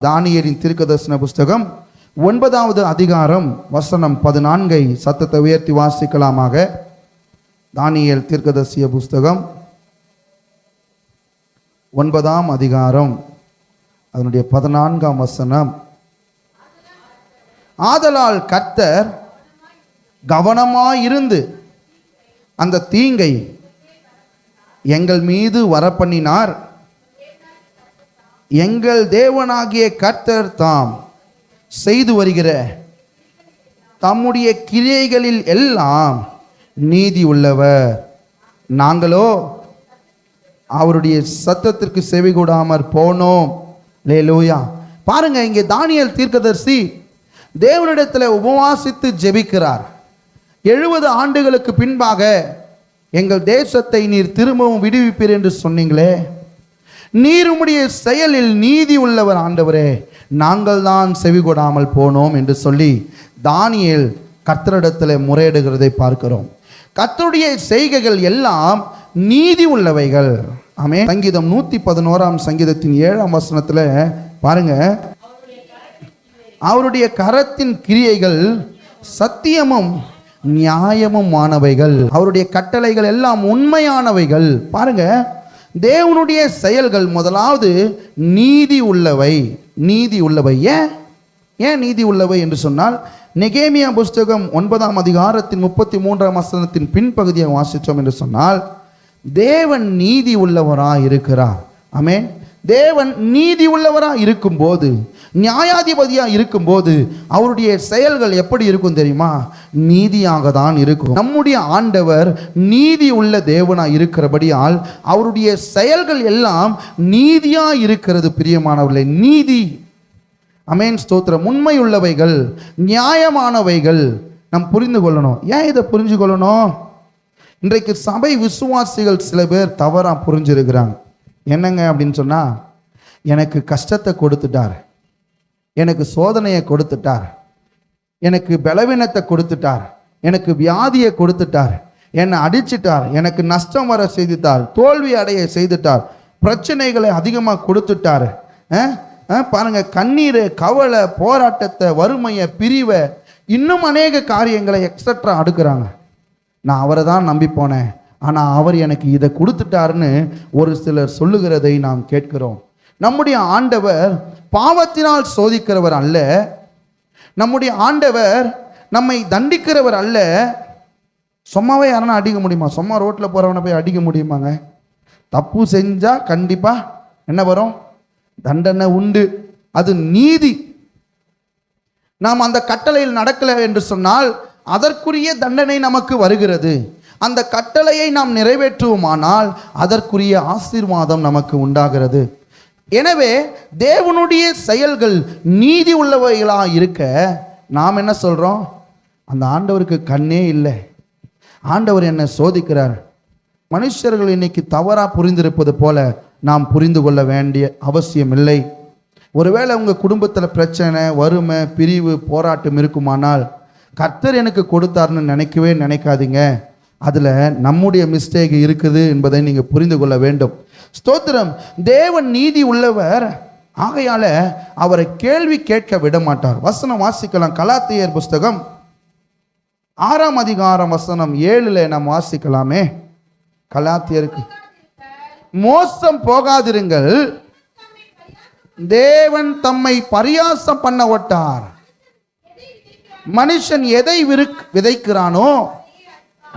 தானியேலின் தீர்க்கதரிசன புஸ்தகம் 9வது அதிகாரம் வசனம் 14 சத்தத்தை உயர்த்தி வாசிக்கலாமாக. தானியேல் தீர்க்கதரிசிய புஸ்தகம் 9ஆம் அதிகாரம் அதனுடைய 14ஆம் வசனம். ஆதலால் கர்த்தர் கவனமாயிருந்து அந்த தீங்கை எங்கள் மீது வரப்பண்ணினார். எங்கள் தேவனாகிய கர்த்தர் தாம் செய்து வருகிற தம்முடைய கிரியைகளில் எல்லாம் நீதி உள்ளவர். நாங்களோ அவருடைய சத்தத்திற்கு செவி கொடாமற் போனோம். அல்லேலூயா. பாருங்க, இங்கே தானியேல் தீர்க்கதரிசி தேவனிடத்தில் உபவாசித்து ஜெபிக்கிறார். 70 ஆண்டுகளுக்கு பின்பாக எங்கள் தேசத்தை நீர் திரும்பவும் விடுவிப்பீர் என்று சொன்னீங்களே, நீர் உம்முடைய செயலில் நீதி உள்ளவர் ஆண்டவரே, நாங்கள் தான் செவி கொடாமல் போனோம் என்று சொல்லி தானியேல் கர்த்தரிடத்தில் முறையிடுகிறதை பார்க்கிறோம். கர்த்தருடைய செய்கைகள் எல்லாம் நீதி உள்ளவைகள். ஆமென். சங்கீதம் 111ஆம் சங்கீதத்தின் 7ஆம் வசனத்தில் பாருங்க, அவருடைய கரத்தின் கிரியைகள் சத்தியமும் நியாயமுமானவைகள், அவருடைய கட்டளைகள் எல்லாம் உண்மையானவைகள். பாருங்க, தேவனுடைய செயல்கள் முதலாவது நீதி உள்ளவை. நீதி உள்ளவை. ஏன் நீதி உள்ளவை என்று சொன்னால், நெகேமியா புஸ்தகம் 9ஆம் அதிகாரத்தின் 33ஆம் வசனத்தின் பின்பகுதியை வாசித்தோம் என்று சொன்னால், தேவன் நீதி உள்ளவராய் இருக்கிறார். ஆமென். தேவன் நீதி உள்ளவராய் இருக்கும்போது, நியாயாதிபதியாக இருக்கும்போது அவருடைய செயல்கள் எப்படி இருக்கும் தெரியுமா? நீதியாக தான் இருக்கும். நம்முடைய ஆண்டவர் நீதி உள்ள தேவனாய் இருக்கிறபடியால் அவருடைய செயல்கள் எல்லாம் நீதியாக இருக்கிறது. பிரியமானவர்களே, நீதி. ஆமென், ஸ்தோத்திரம். உண்மை உள்ளவைகள், நியாயமானவைகள் நாம் புரிந்து கொள்ளணும். ஏன் இதை புரிஞ்சு கொள்ளணும்? இன்றைக்கு சபை விசுவாசிகள் சில பேர் தவறாக புரிஞ்சிருக்கிறாங்க. என்னங்க அப்படின்னு சொன்னால், எனக்கு கஷ்டத்தை கொடுத்துட்டார், எனக்கு சோதனையை கொடுத்துட்டார், எனக்கு பலவீனத்தை கொடுத்துட்டார், எனக்கு வியாதியை கொடுத்துட்டார், என்னை அடிச்சிட்டார், எனக்கு நஷ்டம் வர செய்துட்டார், தோல்வி அடைய செய்துட்டார், பிரச்சனைகளை அதிகமாக கொடுத்துட்டார். பாருங்க, கண்ணீர், கவலை, போராட்டத்தை, வறுமையை, பிரிவை, இன்னும் அநேக காரியங்களை எக்ஸட்ரா அடுக்கிறாங்க. நான் அவரை தான் நம்பி போனேன், ஆனால் அவர் எனக்கு இதை கொடுத்துட்டாருன்னு ஒரு சிலர் சொல்லுகிறதை நாம் கேட்கிறோம். நம்முடைய ஆண்டவர் பாவத்தினால் சோதிக்கிறவர் அல்ல. நம்முடைய ஆண்டவர் நம்மை தண்டிக்கிறவர் அல்ல. சும்மாவே யாரனா அடிக்க முடியுமா? சும்மா ரோட்டில் போகிறவனை போய் அடிக்க முடியுமாங்க? தப்பு செஞ்சால் கண்டிப்பாக என்ன வரும்? தண்டனை உண்டு. அது நீதி. நாம் அந்த கட்டளையில் நடக்கலை என்று சொன்னால் அதற்குரிய தண்டனை நமக்கு வருகிறது. அந்த கட்டளையை நாம் நிறைவேற்றுவோமானால் அதற்குரிய ஆசீர்வாதம் நமக்கு உண்டாகிறது. எனவே தேவனுடைய செயல்கள் நீதி உள்ளவைகளாக இருக்க நாம் என்ன சொல்கிறோம்? அந்த ஆண்டவருக்கு கண்ணே இல்லை, ஆண்டவர் என்னை சோதிக்கிறார். மனுஷர்கள் இன்னைக்கு தவறாக புரிந்திருப்பது போல நாம் புரிந்து கொள்ள வேண்டிய அவசியம் இல்லை. ஒருவேளை உங்கள் குடும்பத்தில் பிரச்சனை, வறுமை, பிரிவு, போராட்டம் இருக்குமானால் கர்த்தர் எனக்கு கொடுத்தாருன்னு நினைக்காதீங்க. அதில் நம்முடைய மிஸ்டேக் இருக்குது என்பதை நீங்கள் புரிந்து கொள்ள வேண்டும். ஸ்தோத்திரம். தேவன் நீதி உள்ளவர், ஆகையால அவரை கேள்வி கேட்க விட மாட்டார். வசனம் வாசிக்கலாம். கலாத்தியர் புஸ்தகம் 6ஆம் அதிகாரம் வசனம் 7 நாம் வாசிக்கலாமே. கலாத்தியருக்கு, மோசம் போகாதிருங்கள், தேவன் தம்மை பரியாசம் பண்ண ஒட்டார். மனுஷன் எதை விதைக்கிறானோ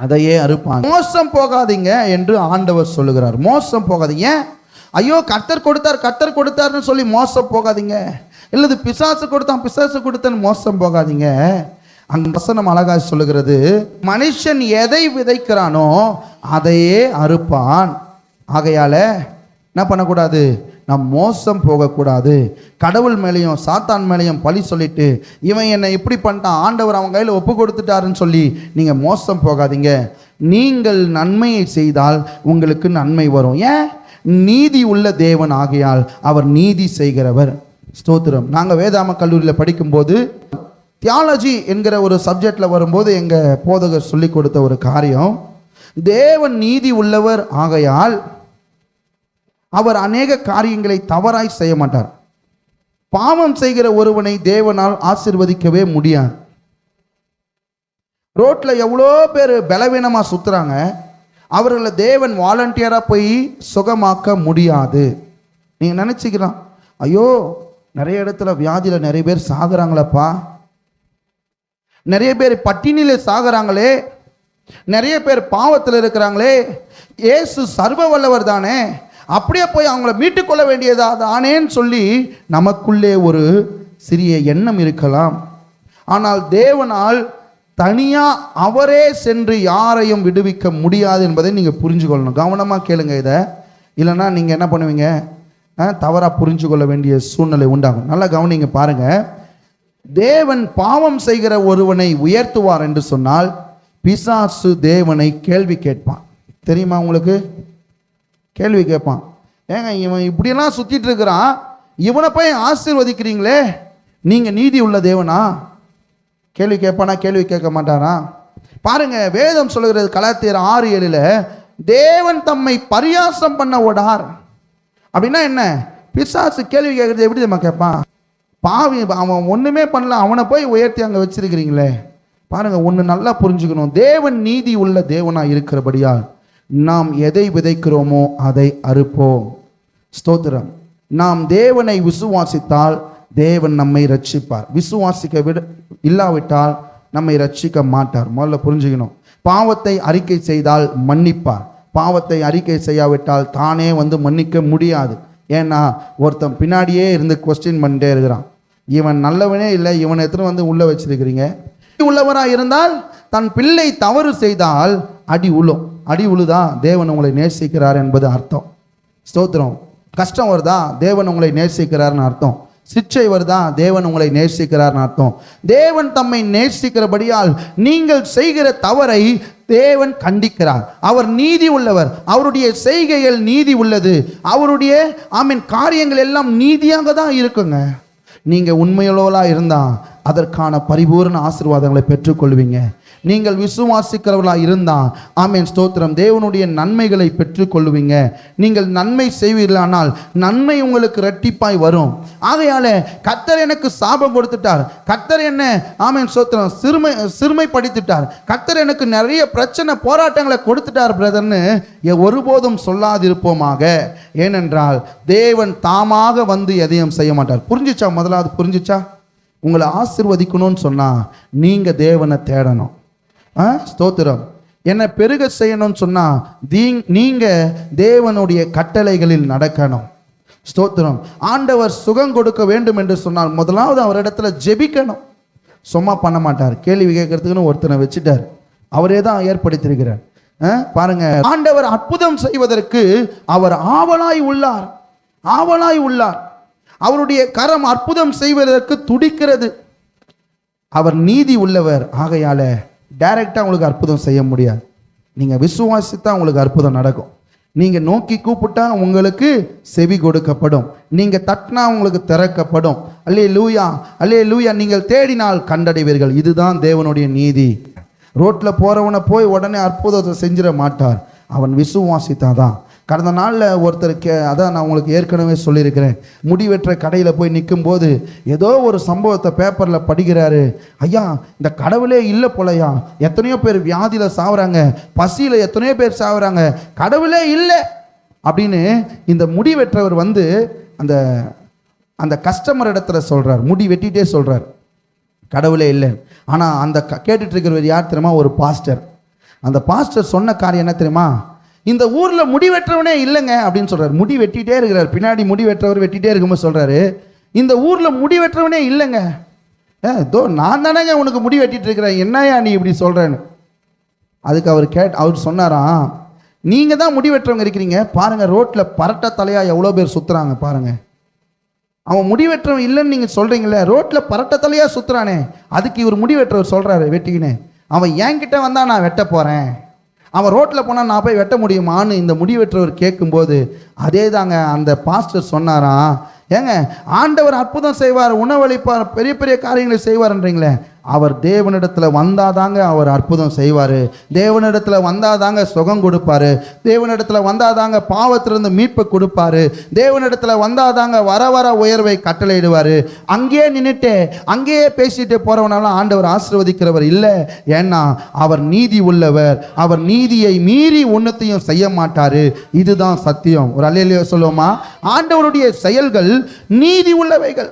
அதையே அறுப்பான். மோசம் போகாதீங்க என்று ஆண்டவர் சொல்லுகிறார். மோசம் போகாதீங்க. ஐயோ, கர்த்தர் கொடுத்தார்னு சொல்லி மோசம் போகாதீங்க. இல்லது பிசாசு கொடுத்தான்னு மோசம் போகாதீங்க. அங்க வசனம் அழகாக சொல்லுகிறது, மனுஷன் எதை விதைக்கிறானோ அதையே அறுப்பான். ஆகையால என்ன பண்ணக்கூடாது? நாம் மோசம் போகக்கூடாது. கடவுள் மேலேயும் சாத்தான் மேலேயும் பழி சொல்லிட்டு, இவன் என்னை இப்படி பண்ணிட்டான், ஆண்டவர் அவன் கையில் ஒப்பு கொடுத்துட்டாருன்னு சொல்லி நீங்கள் மோசம் போகாதீங்க. நீங்கள் நன்மையை செய்தால் உங்களுக்கு நன்மை வரும். ஏன்? நீதி உள்ள தேவன் ஆகையால் அவர் நீதி செய்கிறவர். ஸ்தோத்திரம். நாங்கள் வேதாம கல்லூரியில் படிக்கும்போது தியாலஜி என்கிற ஒரு சப்ஜெக்டில் வரும்போது எங்கள் போதகர் சொல்லி கொடுத்த ஒரு காரியம், தேவன் நீதி உள்ளவர் ஆகையால் அவர் அநேக காரியங்களை தவறாய் செய்ய மாட்டார். பாவம் செய்கிற ஒருவனை தேவனால் ஆசீர்வதிக்கவே முடியாது. ரோட்ல எவ்வளோ பேர் பலவீனமா சுத்துறாங்க, அவர்களை தேவன் வாலண்டியரா போய் சுகமாக்க முடியாது. நீங்க நினைச்சுக்கலாம், ஐயோ நிறைய இடத்துல வியாதியில நிறைய பேர் சாகுறாங்களப்பா, நிறைய பேர் பட்டினியில சாகுறாங்களே, நிறைய பேர் பாவத்தில் இருக்கிறாங்களே, இயேசு சர்வ வல்லவர் தானே, அப்படியே போய் அவங்கள மீட்டுக்கொள்ள வேண்டியதா தானேன்னு சொல்லி நமக்குள்ளே ஒரு சிறிய எண்ணம் இருக்கலாம். ஆனால் தேவனால் தனியா அவரே சென்று யாரையும் விடுவிக்க முடியாது என்பதை நீங்க புரிஞ்சுக்கொள்ளணும். கவனமா கேளுங்க இதை, இல்லைன்னா நீங்க என்ன பண்ணுவீங்க, தவறா புரிஞ்சு கொள்ள வேண்டிய சூழ்நிலை உண்டாகும். நல்லா கவனிங்க பாருங்க. தேவன் பாவம் செய்கிற ஒருவனை உயர்த்துவார் என்று சொன்னால் பிசாசு தேவனை கேள்வி கேட்பான். தெரியுமா உங்களுக்கு? கேள்வி கேட்பான். ஏங்க இவன் இப்படியெல்லாம் சுத்திட்டு இருக்கிறான், இவனை போய் ஆசீர்வதிக்கிறீங்களே, நீங்க நீதி உள்ள தேவனா? கேள்வி கேட்பானா? கேள்வி கேட்க மாட்டானா? பாருங்க, வேதம் சொல்லுகிறது கலாத்தியர் 6:7, தேவன் தம்மை பரியாசம் பண்ண ஓடார். அப்படின்னா என்ன? பிசாசு கேள்வி கேட்கறது எப்படி நம்ம கேட்பான்? பாவி, அவன் ஒண்ணுமே பண்ணல, அவனை போய் உயர்த்தி அங்க வச்சிருக்கிறீங்களே. பாருங்க, ஒன்று நல்லா புரிஞ்சுக்கணும். தேவன் நீதி உள்ள தேவனா இருக்கிறபடியால் நாம் எதை விதைக்கிறோமோ அதை அறுப்போம். ஸ்தோத்திரம். நாம் தேவனை விசுவாசித்தால் தேவன் நம்மை ரட்சிப்பார். விசுவாசிக்க இல்லாவிட்டால் நம்மை ரட்சிக்க மாட்டார். முதல்ல புரிஞ்சுக்கணும். பாவத்தை அறிக்கை செய்தால் மன்னிப்பார், பாவத்தை அறிக்கை செய்யாவிட்டால் தானே வந்து மன்னிக்க முடியாது. ஏன்னா ஒருத்தன் பின்னாடியே இருந்து கொஸ்டின் பண்ணிட்டே இருக்கிறான், இவன் நல்லவனே இல்லை, இவனை எத்தனை வந்து உள்ள வச்சிருக்கிறீங்க. உள்ளவராக இருந்தால் தன் பிள்ளை தவறு செய்தால் அடி உழும். அடி உழுதா தேவன் உங்களை நேசிக்கிறார் என்பது அர்த்தம். ஸ்தோத்திரம். கஷ்டம் வருதா தேவன் உங்களை நேசிக்கிறார்னு அர்த்தம். சிற்றை வருதா தேவன் உங்களை நேசிக்கிறார்னு அர்த்தம். தேவன் தம்மை நேசிக்கிறபடியால் நீங்கள் செய்கிற தவறை தேவன் கண்டிக்கிறார். அவர் நீதி உள்ளவர், அவருடைய செய்கைகள் நீதி உள்ளது, அவருடைய காரியங்கள் எல்லாம் நீதியாக தான் இருக்குங்க. நீங்க உண்மையுள்ளவளா இருந்தா அதற்கான பரிபூர்ண ஆசீர்வாதங்களை பெற்றுக்கொள்வீங்க. நீங்கள் விசுவாசிக்கிறவர்களாக இருந்தால் ஆமென் ஸ்தோத்திரம், தேவனுடைய நன்மைகளை பெற்றுக்கொள்வீங்க. நீங்கள் நன்மை செய்வீர்களானால் நன்மை உங்களுக்கு இரட்டிப்பாய் வரும். ஆகையால கர்த்தர் எனக்கு சாபம் கொடுத்துட்டார், கர்த்தர் என்ன ஆமென் ஸ்தோத்திரம் சிறுமைப்படுத்திட்டார், கர்த்தர் எனக்கு நிறைய பிரச்சனை போராட்டங்களை கொடுத்துட்டார் பிரதர்னு ஒருபோதும் சொல்லாதிருப்போமாக. ஏனென்றால் தேவன் தாமாக வந்து எதையும் செய்ய மாட்டார். புரிஞ்சுச்சா? முதலாவது புரிஞ்சுச்சா? உங்களை ஆசீர்வதிக்கணும்னு சொன்னா நீங்க தேவனை தேடணும். ஸ்தோத்திரம். என்ன பெருக செய்யணும்னு சொன்னா நீங்க தேவனுடைய கட்டளைகளில் நடக்கணும். ஸ்தோத்திரம். ஆண்டவர் சுகம் கொடுக்க வேண்டும் என்று சொன்னால் முதலாவது அவரிடத்துல ஜெபிக்கணும். சும்மா பண்ண மாட்டார். கேள்வி கேட்கறதுக்குன்னு ஒருத்தனை வச்சுட்டார், அவரே தான் ஏற்படுத்தியிருக்கிறார். பாருங்க, ஆண்டவர் அற்புதம் செய்வதற்கு அவர் ஆவலாய் உள்ளார், ஆவலாய் உள்ளார். அவருடைய கரம் அற்புதம் செய்வதற்கு துடிக்கிறது. அவர் நீதி உள்ளவர். ஆகையால டைரக்டா உங்களுக்கு அற்புதம் செய்ய முடியாது. நீங்க விசுவாசித்தா உங்களுக்கு அற்புதம் நடக்கும். நீங்க நோக்கி கூப்பிட்டா உங்களுக்கு செவி கொடுக்கப்படும், நீங்க தட்டினா உங்களுக்கு திறக்கப்படும். அல்லேலூயா, அல்லேலூயா. நீங்கள் தேடினால் கண்டடைவீர்கள். இதுதான் தேவனுடைய நீதி. ரோட்ல போறவனை போய் உடனே அற்புதத்தை செஞ்சிட மாட்டார், அவன் விசுவாசித்தாதான். கடந்த நாளில் ஒருத்தருக்கு அதான் நான் உங்களுக்கு ஏற்கனவே சொல்லியிருக்கிறேன், முடிவெற்ற கடையில் போய் நிற்கும் போது ஏதோ ஒரு சம்பவத்தை பேப்பரில் படிக்கிறாரு. ஐயா, இந்த கடவுளே இல்லை போலையா, எத்தனையோ பேர் வியாதியில் சாவுறாங்க, பசியில் எத்தனையோ பேர் சாவுறாங்க, கடவுளே இல்லை அப்படின்னு இந்த முடிவெற்றவர் வந்து அந்த அந்த கஸ்டமர் இடத்துல சொல்கிறார், முடி வெட்டிகிட்டே சொல்கிறார் கடவுளே இல்லை. ஆனால் அந்த கேட்டுட்டு இருக்கிறவர் யார் தெரியுமா? ஒரு பாஸ்டர். அந்த பாஸ்டர் சொன்ன காரியம் என்ன தெரியுமா? இந்த ஊர்ல முடி வெட்டுறவனே இல்லைங்க அப்படின்னு சொல்றாரு. முடி வெட்டிட்டே இருக்கிறார், பின்னாடி முடி வெட்டுறவர் வெட்டிட்டே இருக்கும்போது சொல்றாரு, இந்த ஊர்ல முடி வெட்டுறவனே இல்லைங்க. தோ நான் தானேங்க உனக்கு முடி வெட்டிட்டு இருக்கிறேன், என்னையா நீ இப்படி சொல்றேன்னு. அதுக்கு அவர் சொன்னாராம், நீங்க தான் முடி வெட்டுறவங்க இருக்கிறீங்க, பாருங்க ரோட்ல பரட்ட தலையா எவ்வளோ பேர் சுத்துறாங்க பாருங்க. அவன் முடி வெட்டுறவன் இல்லைன்னு நீங்க சொல்றீங்களே, ரோட்ல பரட்ட தலையா சுத்துறானே, அதுக்கு இவர் முடி வெட்டுறவர் சொல்றாரு வெட்டிக்கினே, அவன் என்கிட்ட வந்தா நான் வெட்ட போறேன், அவன் ரோட்டில் போனால் நான் போய் வெட்ட முடியுமான்னு இந்த முடிவெற்றவர் கேட்கும்போது அதே தாங்க அந்த பாஸ்டர் சொன்னாராம், ஏங்க ஆண்டவர் அற்புதம் செய்வார், உணவளிப்பார், பெரிய பெரிய காரியங்களை செய்வார்ன்றீங்களே, அவர் தேவனிடத்தில் வந்தாதாங்க அவர் அற்புதம் செய்வார், தேவனிடத்தில் வந்தாதாங்க சுகம் கொடுப்பாரு, தேவனிடத்தில் வந்தாதாங்க பாவத்திலிருந்து மீட்பை கொடுப்பாரு, தேவனிடத்தில் வந்தாதாங்க வர வர உயர்வை கட்டளையிடுவார். அங்கேயே நின்றுட்டு அங்கேயே பேசிட்டு போகிறவனால ஆண்டவர் ஆசீர்வதிக்கிறவர் இல்லை. ஏன்னா அவர் நீதி உள்ளவர், அவர் நீதியை மீறி ஒன்றத்தையும் செய்ய மாட்டார். இதுதான் சத்தியம். ஒரு அல்லேலூயா சொல்லுவோமா? ஆண்டவருடைய செயல்கள் நீதி உள்ளவைகள்.